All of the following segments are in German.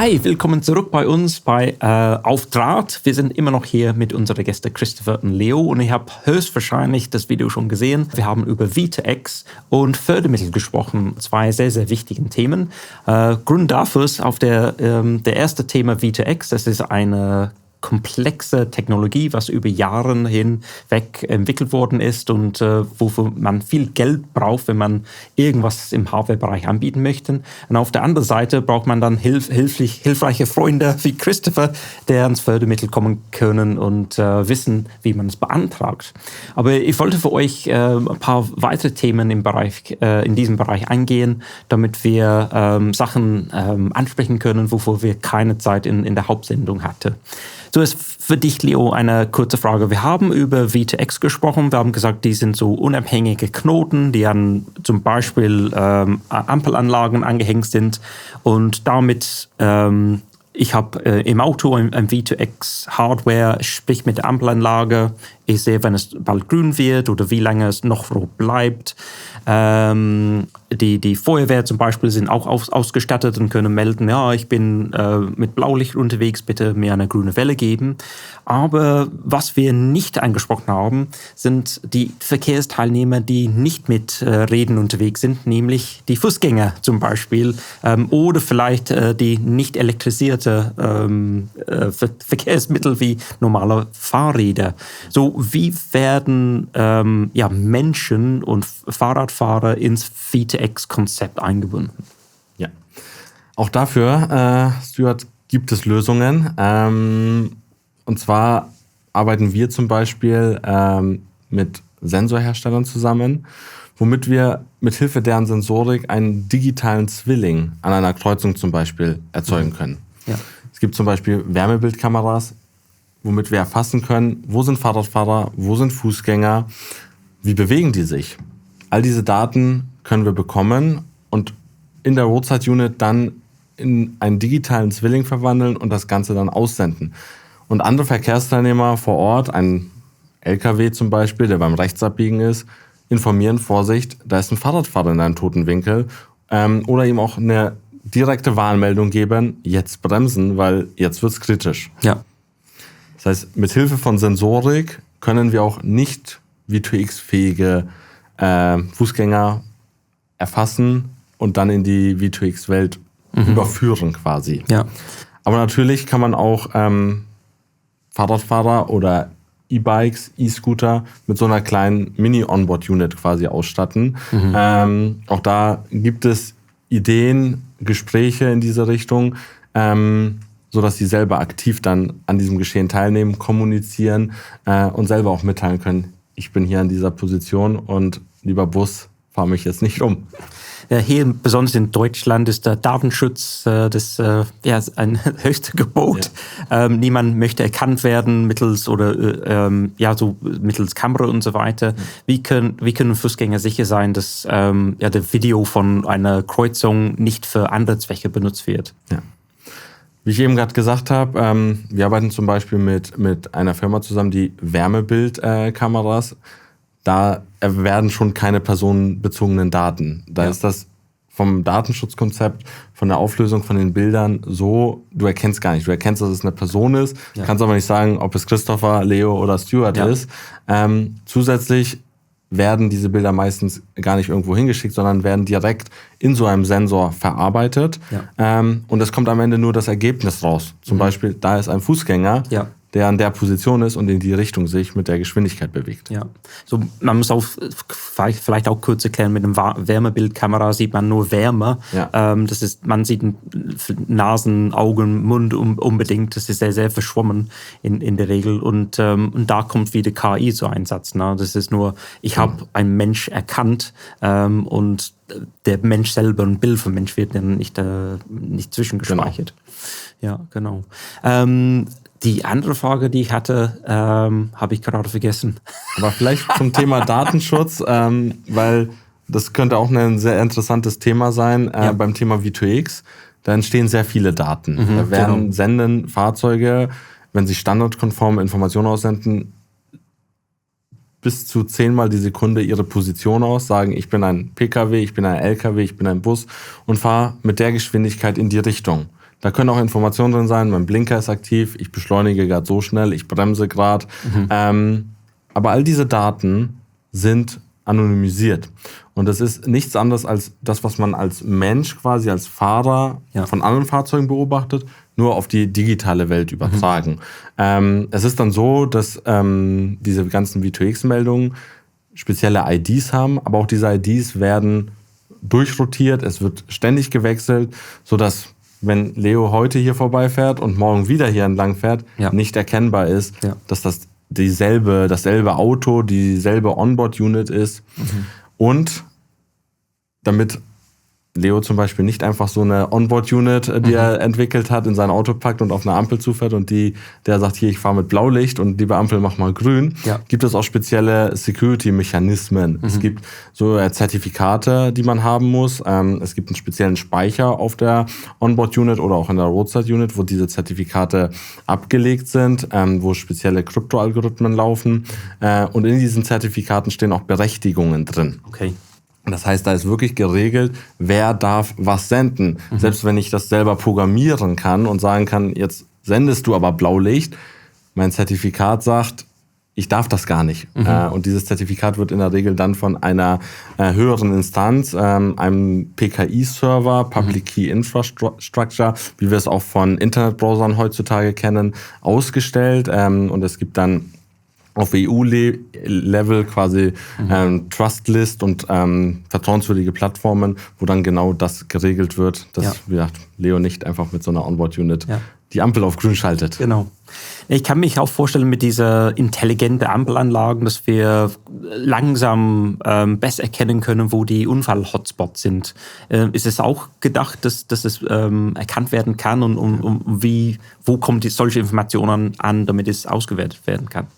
Hi, willkommen zurück bei uns bei Auf Draht. Wir sind immer noch hier mit unseren Gästen Christopher und Leo und ich habe höchstwahrscheinlich das Video schon gesehen. Wir haben über V2X und Fördermittel gesprochen, zwei sehr, sehr wichtigen Themen. Grund dafür ist auf der erste Thema V2X, das ist eine komplexe Technologie, was über Jahre hinweg entwickelt worden ist und wofür man viel Geld braucht, wenn man irgendwas im Hardware-Bereich anbieten möchte. Und auf der anderen Seite braucht man dann hilfreiche Freunde wie Christopher, der ans Fördermittel kommen können und wissen, wie man es beantragt. Aber ich wollte für euch ein paar weitere Themen in diesem Bereich eingehen, damit wir Sachen ansprechen können, wofür wir keine Zeit in der Hauptsendung hatten. Zuerst für dich, Leo, eine kurze Frage. Wir haben über V2X gesprochen. Wir haben gesagt, die sind so unabhängige Knoten, die an zum Beispiel Ampelanlagen angehängt sind. Und damit, ich habe im Auto ein V2X-Hardware, sprich mit der Ampelanlage. Ich sehe, wenn es bald grün wird oder wie lange es noch rot bleibt. Die Feuerwehr zum Beispiel sind auch ausgestattet und können melden, ja, ich bin mit Blaulicht unterwegs, bitte mir eine grüne Welle geben. Aber was wir nicht angesprochen haben, sind die Verkehrsteilnehmer, die nicht mit Rädern unterwegs sind, nämlich die Fußgänger zum Beispiel oder vielleicht die nicht elektrisierte Verkehrsmittel wie normale Fahrräder. So, wie werden Menschen und Fahrradfahrer ins V2X-Konzept eingebunden? Ja, auch dafür, Stuart, gibt es Lösungen. Und zwar arbeiten wir zum Beispiel mit Sensorherstellern zusammen, womit wir mit Hilfe deren Sensorik einen digitalen Zwilling an einer Kreuzung zum Beispiel erzeugen können. Ja. Es gibt zum Beispiel Wärmebildkameras, womit wir erfassen können, wo sind Fahrradfahrer, wo sind Fußgänger, wie bewegen die sich. All diese Daten können wir bekommen und in der Roadside Unit dann in einen digitalen Zwilling verwandeln und das Ganze dann aussenden. Und andere Verkehrsteilnehmer vor Ort, ein LKW zum Beispiel, der beim Rechtsabbiegen ist, informieren, Vorsicht, da ist ein Fahrradfahrer in einem toten Winkel, oder ihm auch eine direkte Warnmeldung geben, jetzt bremsen, weil jetzt wird's kritisch. Ja. Das heißt, mit Hilfe von Sensorik können wir auch nicht V2X-fähige Fußgänger erfassen und dann in die V2X-Welt überführen quasi. Ja. Aber natürlich kann man auch Fahrradfahrer oder E-Bikes, E-Scooter mit so einer kleinen Mini-Onboard-Unit quasi ausstatten. Auch da gibt es Ideen, Gespräche in diese Richtung, sodass sie selber aktiv dann an diesem Geschehen teilnehmen, kommunizieren und selber auch mitteilen können, ich bin hier in dieser Position und lieber Bus, fahr mich jetzt nicht um. Ja, hier besonders in Deutschland ist der Datenschutz ein höchstes Gebot. Ja. Niemand möchte erkannt werden mittels Kamera und so weiter. Wie können Fußgänger sicher sein, dass der Video von einer Kreuzung nicht für andere Zwecke benutzt wird? Ja. Wie ich eben gerade gesagt habe, wir arbeiten zum Beispiel mit einer Firma zusammen, die Wärmebildkameras. Da werden schon keine personenbezogenen Daten. Da ist das vom Datenschutzkonzept, von der Auflösung von den Bildern so, du erkennst gar nicht. Du erkennst, dass es eine Person ist, kannst aber nicht sagen, ob es Christopher, Leo oder Stuart ist. Zusätzlich werden diese Bilder meistens gar nicht irgendwo hingeschickt, sondern werden direkt in so einem Sensor verarbeitet. Ja. Und es kommt am Ende nur das Ergebnis raus. Zum Beispiel, da ist ein Fußgänger, der an der Position ist und in die Richtung sich mit der Geschwindigkeit bewegt. Ja, so man muss auch vielleicht auch kurz erklären, mit einer Wärmebildkamera sieht man nur Wärme. Ja. Das ist, man sieht Nasen, Augen, Mund unbedingt. Das ist sehr, sehr verschwommen in der Regel. Und da kommt wieder KI zu Einsatz. Ne? Das ist nur, ich habe einen Mensch erkannt und der Mensch selber, ein Bild vom Mensch wird dann nicht zwischengespeichert. Genau. Ja, genau. Die andere Frage, die ich hatte, habe ich gerade vergessen. Aber vielleicht zum Thema Datenschutz, weil das könnte auch ein sehr interessantes Thema sein beim Thema V2X. Da entstehen sehr viele Daten. Da werden senden Fahrzeuge, wenn sie standardkonform Informationen aussenden, bis zu 10-mal die Sekunde ihre Position aus, sagen, ich bin ein PKW, ich bin ein LKW, ich bin ein Bus und fahre mit der Geschwindigkeit in die Richtung. Da können auch Informationen drin sein, mein Blinker ist aktiv, ich beschleunige gerade so schnell, ich bremse gerade. Aber all diese Daten sind anonymisiert. Und das ist nichts anderes als das, was man als Mensch quasi, als Fahrer von anderen Fahrzeugen beobachtet, nur auf die digitale Welt übertragen. Es ist dann so, dass diese ganzen V2X-Meldungen spezielle IDs haben, aber auch diese IDs werden durchrotiert, es wird ständig gewechselt, sodass, wenn Leo heute hier vorbeifährt und morgen wieder hier entlang fährt, nicht erkennbar ist, dass das dasselbe Auto, dieselbe Onboard-Unit ist. Und damit Leo zum Beispiel nicht einfach so eine Onboard-Unit, die er entwickelt hat, in sein Auto packt und auf eine Ampel zufährt und der sagt, hier, ich fahre mit Blaulicht und die Ampel mach mal grün, gibt es auch spezielle Security-Mechanismen. Es gibt so Zertifikate, die man haben muss. Es gibt einen speziellen Speicher auf der Onboard-Unit oder auch in der Roadside-Unit, wo diese Zertifikate abgelegt sind, wo spezielle Krypto-Algorithmen laufen. Und in diesen Zertifikaten stehen auch Berechtigungen drin. Okay. Das heißt, da ist wirklich geregelt, wer darf was senden. Selbst wenn ich das selber programmieren kann und sagen kann, jetzt sendest du aber Blaulicht, mein Zertifikat sagt, ich darf das gar nicht. Und dieses Zertifikat wird in der Regel dann von einer höheren Instanz, einem PKI-Server, Public Key Infrastructure, wie wir es auch von Internetbrowsern heutzutage kennen, ausgestellt. Und es gibt dann auf EU-Level quasi Trustlist und vertrauenswürdige Plattformen, wo dann genau das geregelt wird, dass wie gesagt, Leo nicht einfach mit so einer Onboard-Unit die Ampel auf grün schaltet. Genau. Ich kann mich auch vorstellen mit dieser intelligenten Ampelanlagen, dass wir langsam besser erkennen können, wo die Unfall-Hotspots sind. Ist es auch gedacht, dass es erkannt werden kann und wo kommt solche Informationen an, damit es ausgewertet werden kann?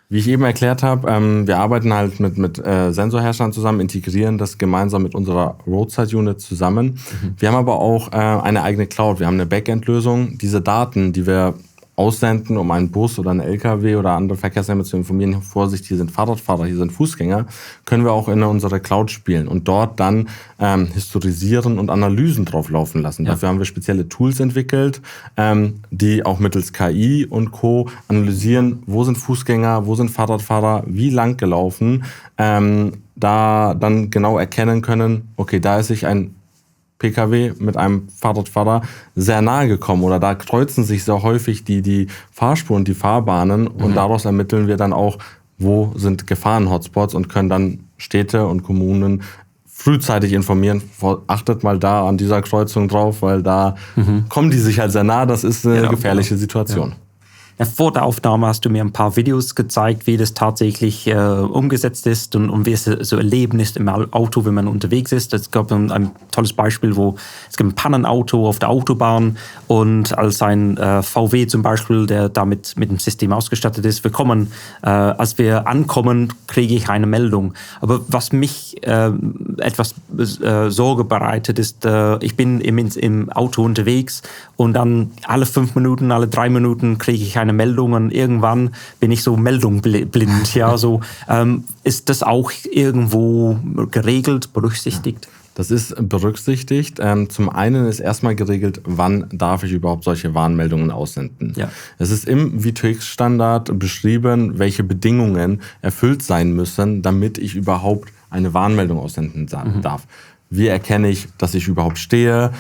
Wie ich eben erklärt habe, wir arbeiten halt mit Sensorherstellern zusammen, integrieren das gemeinsam mit unserer Roadside-Unit zusammen. Wir haben aber auch eine eigene Cloud, wir haben eine Backend-Lösung. Diese Daten, die wir aussenden, um einen Bus oder einen LKW oder andere Verkehrsmittel zu informieren, Vorsicht, hier sind Fahrradfahrer, hier sind Fußgänger, können wir auch in unsere Cloud spielen und dort dann historisieren und Analysen drauf laufen lassen. Dafür haben wir spezielle Tools entwickelt, die auch mittels KI und Co. analysieren, wo sind Fußgänger, wo sind Fahrradfahrer, wie lang gelaufen, da dann genau erkennen können, okay, da ist sich ein PKW mit einem Fahrradfahrer sehr nahe gekommen oder da kreuzen sich sehr häufig die Fahrspuren und die Fahrbahnen und daraus ermitteln wir dann auch, wo sind Gefahren-Hotspots und können dann Städte und Kommunen frühzeitig informieren, achtet mal da an dieser Kreuzung drauf, weil da kommen die sich halt sehr nah, das ist eine gefährliche Situation. Ja. Vor der Aufnahme hast du mir ein paar Videos gezeigt, wie das tatsächlich umgesetzt ist und wie es so erleben ist im Auto, wenn man unterwegs ist. Es gab ein tolles Beispiel, wo es gibt ein Pannenauto auf der Autobahn und als ein VW zum Beispiel, der damit mit dem System ausgestattet ist, als wir ankommen, kriege ich eine Meldung. Aber was mich etwas Sorge bereitet, ist, ich bin im Auto unterwegs und dann alle 5 Minuten, alle 3 Minuten kriege ich eine Meldung und irgendwann bin ich so meldungblind. Ja, so, ist das auch irgendwo geregelt, berücksichtigt? Das ist berücksichtigt. Zum einen ist erstmal geregelt, wann darf ich überhaupt solche Warnmeldungen aussenden. Ja. Es ist im V2X-Standard beschrieben, welche Bedingungen erfüllt sein müssen, damit ich überhaupt eine Warnmeldung aussenden darf. Wie erkenne ich, dass ich überhaupt stehe?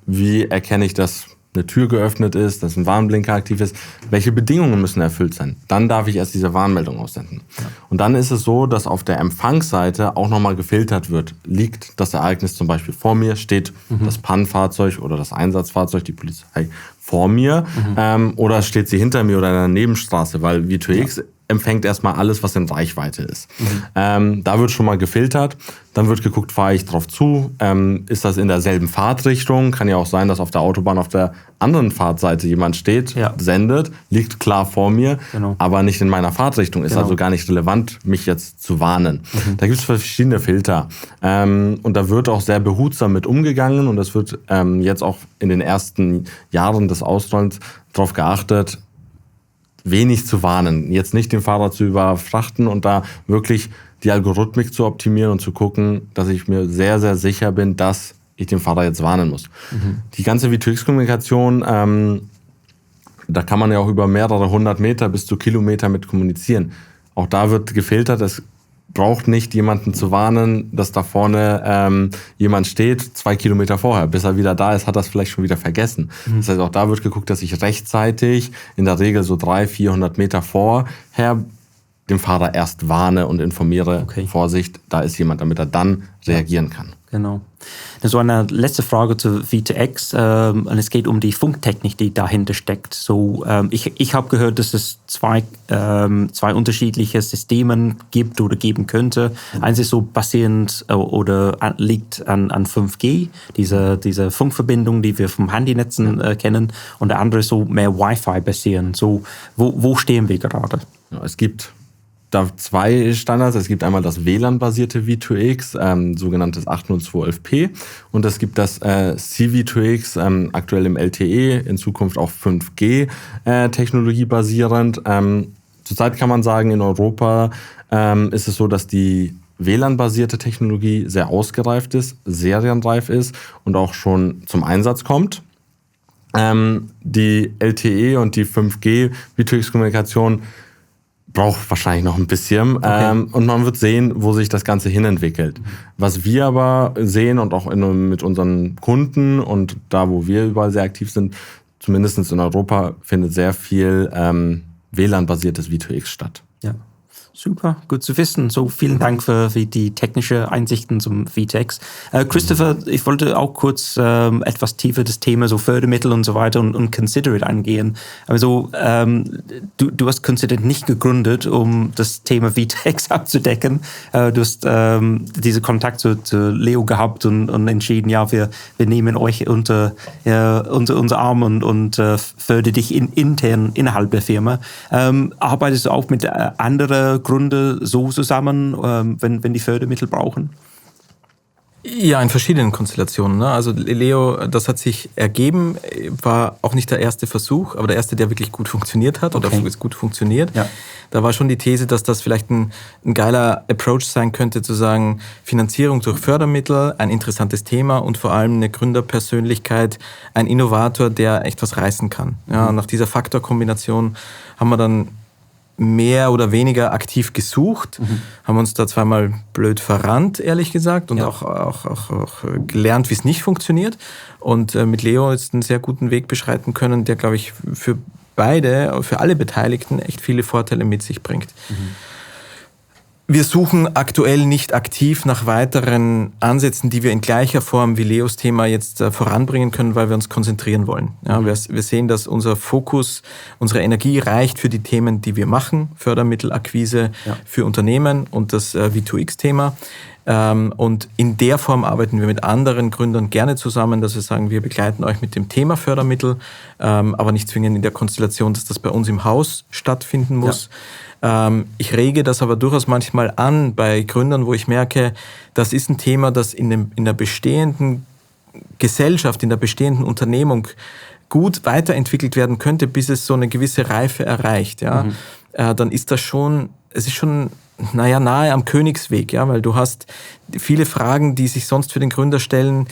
Wie erkenne ich, dass eine Tür geöffnet ist, dass ein Warnblinker aktiv ist? Welche Bedingungen müssen erfüllt sein? Dann darf ich erst diese Warnmeldung aussenden. Ja. Und dann ist es so, dass auf der Empfangsseite auch nochmal gefiltert wird. Liegt das Ereignis zum Beispiel vor mir, steht das Pannenfahrzeug oder das Einsatzfahrzeug, die Polizei vor mir, oder steht sie hinter mir oder in einer Nebenstraße, weil V2X empfängt erstmal alles, was in Reichweite ist. Da wird schon mal gefiltert, dann wird geguckt, fahre ich drauf zu, ist das in derselben Fahrtrichtung, kann ja auch sein, dass auf der Autobahn auf der anderen Fahrtseite jemand steht, sendet, liegt klar vor mir, aber nicht in meiner Fahrtrichtung, ist also gar nicht relevant, mich jetzt zu warnen. Da gibt es verschiedene Filter und da wird auch sehr behutsam mit umgegangen und das wird jetzt auch in den ersten Jahren des Ausrollens darauf geachtet, wenig zu warnen, jetzt nicht den Fahrer zu überfrachten und da wirklich die Algorithmik zu optimieren und zu gucken, dass ich mir sehr, sehr sicher bin, dass ich den Fahrer jetzt warnen muss. Die ganze V2X-Kommunikation, da kann man ja auch über mehrere 100 Meter bis zu Kilometer mit kommunizieren. Auch da wird gefiltert, es braucht nicht jemanden zu warnen, dass da vorne jemand steht, 2 Kilometer vorher. Bis er wieder da ist, hat er es vielleicht schon wieder vergessen. Das heißt, auch da wird geguckt, dass ich rechtzeitig, in der Regel so 300-400 Meter vorher, den Fahrer erst warne und informiere, Vorsicht, da ist jemand, damit er dann reagieren kann. Genau. So eine letzte Frage zu V2X. Und es geht um die Funktechnik, die dahinter steckt. So, ich habe gehört, dass es zwei unterschiedliche Systeme gibt oder geben könnte. Eins ist so basierend oder liegt an 5G, diese Funkverbindung, die wir vom Handynetzen kennen. Und der andere ist so mehr Wi-Fi basierend. So, wo stehen wir gerade? Ja, es gibt da 2 Standards. Es gibt einmal das WLAN-basierte V2X, sogenanntes 802.11p, und es gibt das CV2X, aktuell im LTE, in Zukunft auch 5G-Technologie basierend. Zurzeit kann man sagen, in Europa ist es so, dass die WLAN-basierte Technologie sehr ausgereift ist, serienreif ist und auch schon zum Einsatz kommt. Die LTE und die 5G V2X-Kommunikation braucht wahrscheinlich noch ein bisschen. Und man wird sehen, wo sich das Ganze hinentwickelt. Was wir aber sehen und auch mit unseren Kunden und da, wo wir überall sehr aktiv sind, zumindest in Europa, findet sehr viel WLAN-basiertes V2X statt. Ja. Super, gut zu wissen. So, vielen Dank für die technische Einsichten zum V2X. Christopher, ich wollte auch kurz etwas tiefer das Thema so Fördermittel und so weiter und Considerate angehen. Also du hast Considerate nicht gegründet, um das Thema V2X abzudecken. Du hast diesen Kontakt zu Leo gehabt und entschieden, ja, wir nehmen euch unter unser Arm und fördern dich intern innerhalb der Firma. Arbeitest du auch mit anderen Gründe so zusammen, wenn die Fördermittel brauchen? Ja, in verschiedenen Konstellationen. Ne? Also Leo, das hat sich ergeben, war auch nicht der erste Versuch, aber der erste, der wirklich gut funktioniert hat oder gut funktioniert. Ja. Da war schon die These, dass das vielleicht ein geiler Approach sein könnte, zu sagen, Finanzierung durch Fördermittel, ein interessantes Thema und vor allem eine Gründerpersönlichkeit, ein Innovator, der echt was reißen kann. Ja, nach dieser Faktorkombination haben wir dann mehr oder weniger aktiv gesucht, haben uns da zweimal blöd verrannt, ehrlich gesagt, und auch gelernt, wie es nicht funktioniert. Und mit Leo jetzt einen sehr guten Weg beschreiten können, der, glaube ich, für alle Beteiligten echt viele Vorteile mit sich bringt. Wir suchen aktuell nicht aktiv nach weiteren Ansätzen, die wir in gleicher Form wie Leos Thema jetzt voranbringen können, weil wir uns konzentrieren wollen. Ja, wir sehen, dass unser Fokus, unsere Energie reicht für die Themen, die wir machen, Fördermittelakquise für Unternehmen und das V2X-Thema. Und in der Form arbeiten wir mit anderen Gründern gerne zusammen, dass wir sagen, wir begleiten euch mit dem Thema Fördermittel, aber nicht zwingend in der Konstellation, dass das bei uns im Haus stattfinden muss. Ich rege das aber durchaus manchmal an bei Gründern, wo ich merke, das ist ein Thema, das in der bestehenden Gesellschaft, in der bestehenden Unternehmung gut weiterentwickelt werden könnte, bis es so eine gewisse Reife erreicht. Ja? Dann ist das schon, es ist schon nahe am Königsweg, ja, weil du hast viele Fragen, die sich sonst für den Gründer stellen,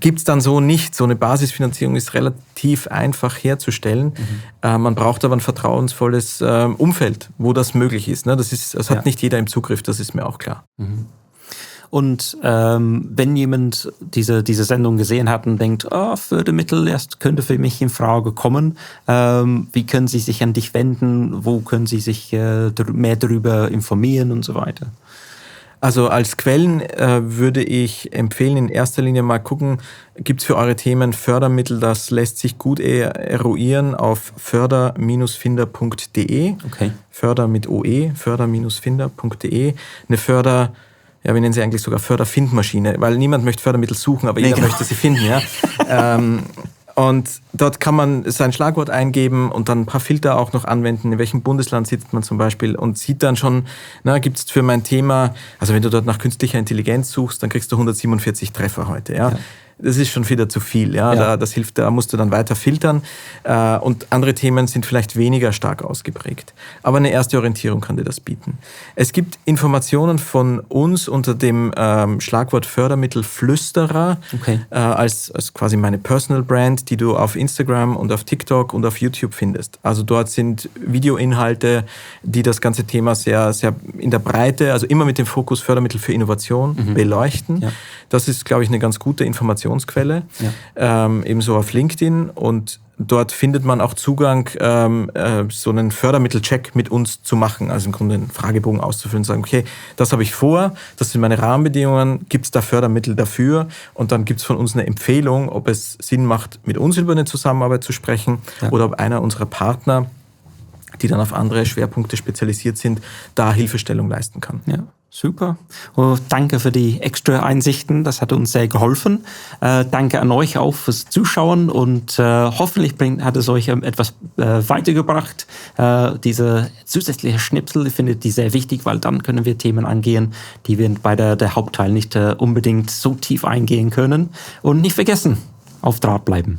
gibt es dann so nicht. So eine Basisfinanzierung ist relativ einfach herzustellen. Man braucht aber ein vertrauensvolles Umfeld, wo das möglich ist. Ne? Das hat nicht jeder im Zugriff, das ist mir auch klar. Und wenn jemand diese Sendung gesehen hat und denkt, Fördermittel könnte für mich in Frage kommen, wie können Sie sich an dich wenden? Wo können Sie sich mehr darüber informieren und so weiter? Also als Quellen würde ich empfehlen, in erster Linie mal gucken, gibt es für eure Themen Fördermittel, das lässt sich gut eruieren auf förder-finder.de. Förder mit OE, förder-finder.de. Eine wir nennen sie eigentlich sogar Förderfindmaschine, weil niemand möchte Fördermittel suchen, aber jeder möchte sie finden. Ja? Und dort kann man sein Schlagwort eingeben und dann ein paar Filter auch noch anwenden, in welchem Bundesland sitzt man zum Beispiel und sieht dann schon, gibt es für mein Thema, also wenn du dort nach künstlicher Intelligenz suchst, dann kriegst du 147 Treffer heute. Ja? das ist schon wieder zu viel. Ja? Das hilft, da musst du dann weiter filtern. Und andere Themen sind vielleicht weniger stark ausgeprägt. Aber eine erste Orientierung kann dir das bieten. Es gibt Informationen von uns unter dem Schlagwort Fördermittel Flüsterer als quasi meine Personal Brand, die du auf Instagram und auf TikTok und auf YouTube findest. Also dort sind Videoinhalte, die das ganze Thema sehr, sehr in der Breite, also immer mit dem Fokus Fördermittel für Innovation beleuchten. Ja. Das ist, glaube ich, eine ganz gute Informationsquelle. Ja. Ebenso auf LinkedIn, und dort findet man auch Zugang, so einen Fördermittelcheck mit uns zu machen. Also im Grunde einen Fragebogen auszufüllen und sagen, okay, das habe ich vor, das sind meine Rahmenbedingungen, gibt es da Fördermittel dafür? Und dann gibt es von uns eine Empfehlung, ob es Sinn macht, mit uns über eine Zusammenarbeit zu sprechen oder ob einer unserer Partner, die dann auf andere Schwerpunkte spezialisiert sind, da Hilfestellung leisten kann. Ja. Super. Danke für die extra Einsichten, das hat uns sehr geholfen. Danke an euch auch fürs Zuschauen, und hoffentlich hat es euch etwas weitergebracht. Diese zusätzliche Schnipsel, ich finde die sehr wichtig, weil dann können wir Themen angehen, die wir bei der Hauptteil nicht unbedingt so tief eingehen können. Und nicht vergessen, auf Draht bleiben.